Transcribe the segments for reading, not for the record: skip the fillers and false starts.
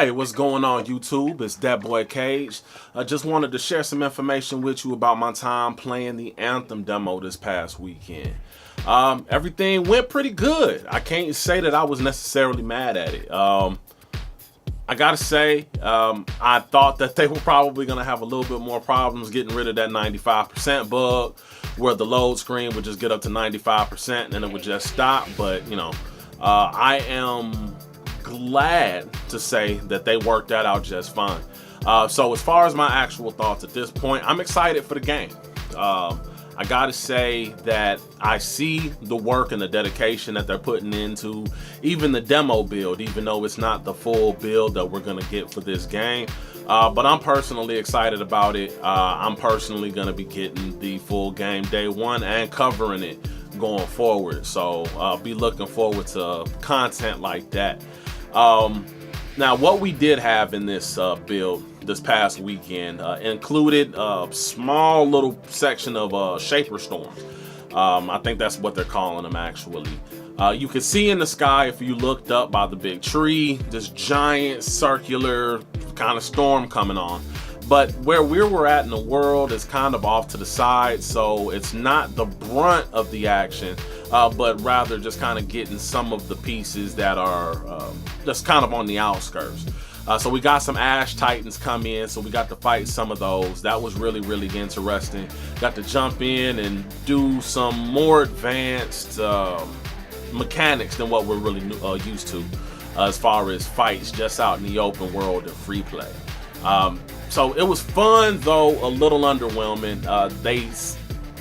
Hey, what's going on YouTube? It's that boy Cage. I just wanted to share some information with you about my time playing the Anthem demo this past weekend. Everything went pretty good. I can't say that I was necessarily mad at it. I gotta say, I thought that they were probably gonna have a little bit more problems getting rid of that 95% bug, where the load screen would just get up to 95% and then it would just stop. But you know, I am glad to say that they worked that out just fine. So as far as my actual thoughts at this point, I'm excited for the game. I gotta say that I see the work and the dedication that they're putting into even the demo build, even though it's not the full build that we're gonna get for this game. But I'm personally excited about it. I'm personally gonna be getting the full game day one and covering it going forward. So be looking forward to content like that. Now, what we did have in this build this past weekend included a small little section of shaper storms. I think that's what they're calling them actually. You could see in the sky, if you looked up by the big tree, this giant circular kind of storm coming on. But where we were at in the world is kind of off to the side, so it's not the brunt of the action, but rather just kind of getting some of the pieces that are just kind of on the outskirts. So we got some Ash Titans come in, so we got to fight some of those. That was really, really interesting. Got to jump in and do some more advanced mechanics than what we're really used to as far as fights just out in the open world and free play. So it was fun, though a little underwhelming. They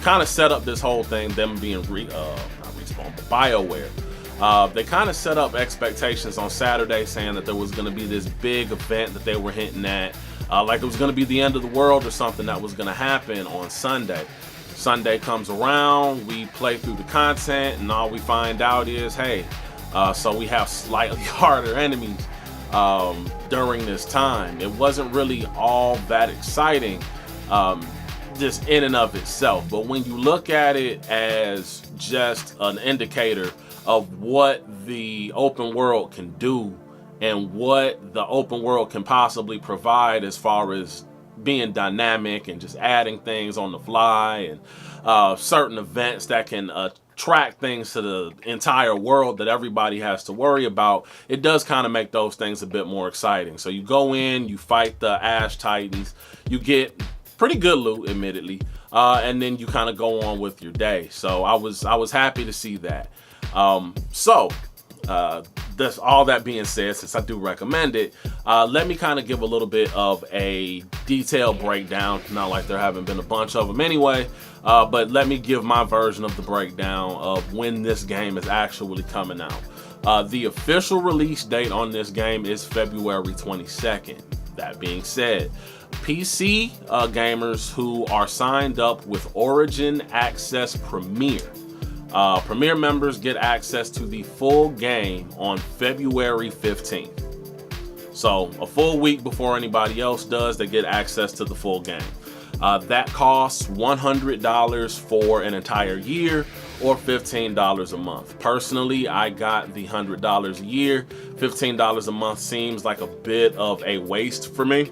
kind of set up this whole thing, them being not Respawn, but BioWare. They kind of set up expectations on Saturday, saying that there was going to be this big event that they were hinting at, like it was going to be the end of the world or something that was going to happen on Sunday. Sunday comes around, we play through the content, and all we find out is, hey, so we have slightly harder enemies during this time. It wasn't really all that exciting just in and of itself, but when you look at it as just an indicator of what the open world can do and what the open world can possibly provide as far as being dynamic and just adding things on the fly and certain events that can attract things to the entire world that everybody has to worry about, it does kind of make those things a bit more exciting. So you go in, you fight the Ash Titans, you get pretty good loot, admittedly, and then you kind of go on with your day. So I was happy to see that. That's all that being said, since I do recommend it, let me kind of give a little bit of a detailed breakdown. Not like there haven't been a bunch of them anyway, but let me give my version of the breakdown of when this game is actually coming out. The official release date on this game is February 22nd. That being said, PC gamers who are signed up with Origin Access Premier, Premier members get access to the full game on February 15th. So a full week before anybody else does, they get access to the full game. That costs $100 for an entire year or $15 a month. Personally, I got the $100 a year. $15 a month seems like a bit of a waste for me.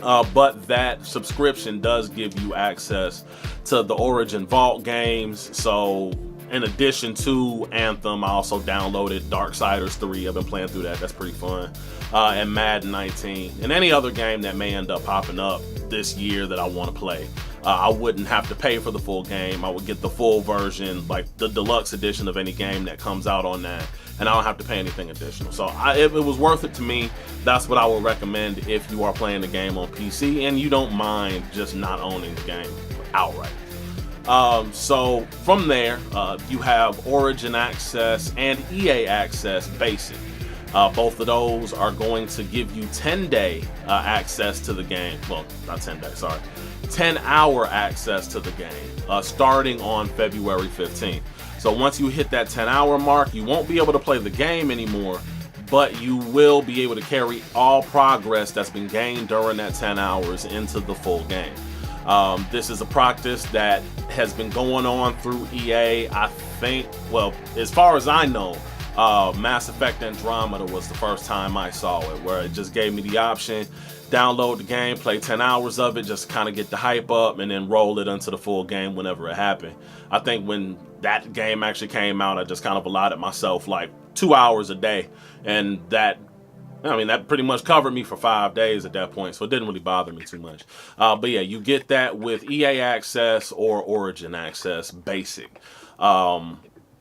But that subscription does give you access to the Origin Vault games. So in addition to Anthem, I also downloaded Darksiders 3. I've been playing through that. That's pretty fun. And Madden 19. And any other game that may end up popping up this year that I want to play. I wouldn't have to pay for the full game. I would get the full version, like the deluxe edition of any game that comes out on that. And I don't have to pay anything additional. So it was worth it to me. That's what I would recommend if you are playing the game on PC and you don't mind just not owning the game outright. So from there, you have Origin Access and EA Access Basic. Both of those are going to give you 10-day access to the game. Well, not 10 days, sorry. 10-hour access to the game, starting on February 15th. So once you hit that 10-hour mark, you won't be able to play the game anymore, but you will be able to carry all progress that's been gained during that 10 hours into the full game. This is a practice that has been going on through EA, I think, well, as far as I know, Mass Effect Andromeda was the first time I saw it, where it just gave me the option, download the game, play 10 hours of it, just kind of get the hype up, and then roll it into the full game whenever it happened. I think when that game actually came out, I just kind of allotted myself like 2 hours a day, and that pretty much covered me for 5 days at that point, so it didn't really bother me too much. But yeah, you get that with EA Access or Origin Access Basic.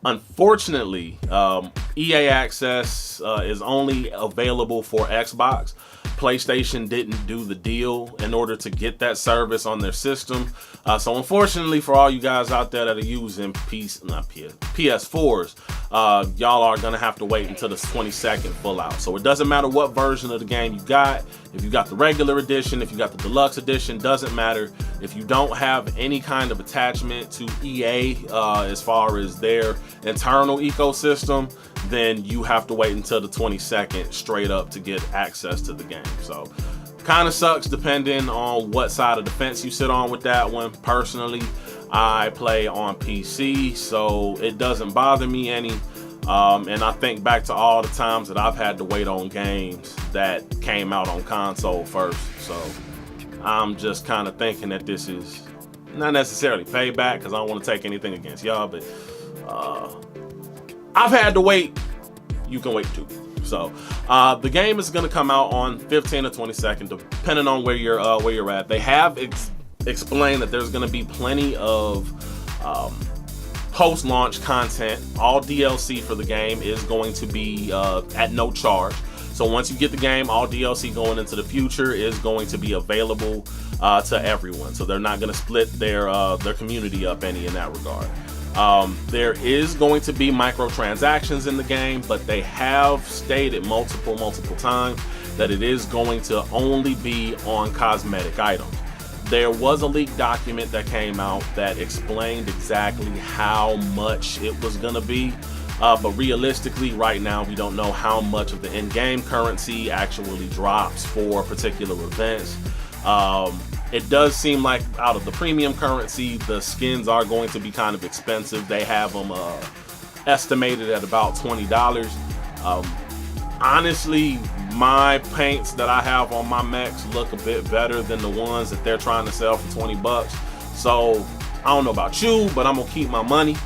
Unfortunately, EA Access is only available for Xbox. PlayStation didn't do the deal in order to get that service on their system. So unfortunately for all you guys out there that are using PS4s, y'all are gonna have to wait until the 22nd full out. So it doesn't matter what version of the game you got. If you got the regular edition, if you got the deluxe edition, doesn't matter. If you don't have any kind of attachment to EA as far as their internal ecosystem, then you have to wait until the 22nd straight up to get access to the game. So kind of sucks depending on what side of the fence you sit on with that one. Personally, I play on PC, so it doesn't bother me any. And I think back to all the times that I've had to wait on games that came out on console first. So I'm just kind of thinking that this is not necessarily payback, because I don't want to take anything against y'all, but I've had to wait. You can wait too. So the game is going to come out on 15th or 22nd, depending on where you're at. They have explained that there's going to be plenty of post-launch content. All DLC for the game is going to be at no charge. So once you get the game, all DLC going into the future is going to be available to everyone. So they're not going to split their community up any in that regard. There is going to be microtransactions in the game, but they have stated multiple times that it is going to only be on cosmetic items. There was a leaked document that came out that explained exactly how much it was going to be, but realistically right now we don't know how much of the in-game currency actually drops for particular events. It does seem like out of the premium currency, the skins are going to be kind of expensive. They have them estimated at about $20. Honestly, my paints that I have on my mechs look a bit better than the ones that they're trying to sell for 20 bucks. So I don't know about you, but I'm gonna keep my money.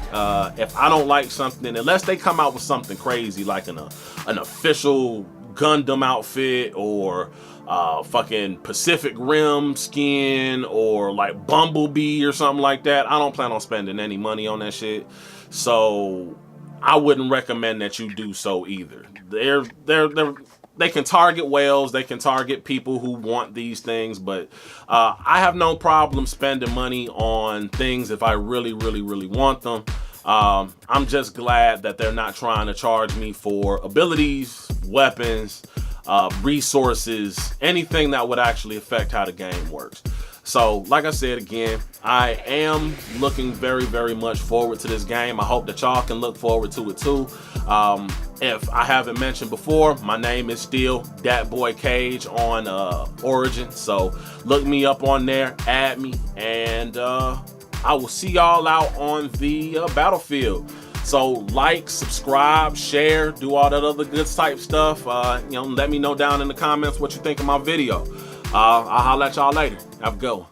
If I don't like something, unless they come out with something crazy like an official Gundam outfit or fucking Pacific Rim skin or like Bumblebee or something like that, I don't plan on spending any money on that shit. So I wouldn't recommend that you do so either. They can target whales, they can target people who want these things, but I have no problem spending money on things if I really want them. I'm just glad that they're not trying to charge me for abilities, weapons, resources, anything that would actually affect how the game works. So like I said again, I am looking very much forward to this game. I hope that y'all can look forward to it too. If I haven't mentioned before, my name is still Dat Boy Cage on Origin. So look me up on there, add me, and I will see y'all out on the battlefield. So like, subscribe, share, do all that other good type stuff. Let me know down in the comments what you think of my video. I'll holler at y'all later. Have a good one.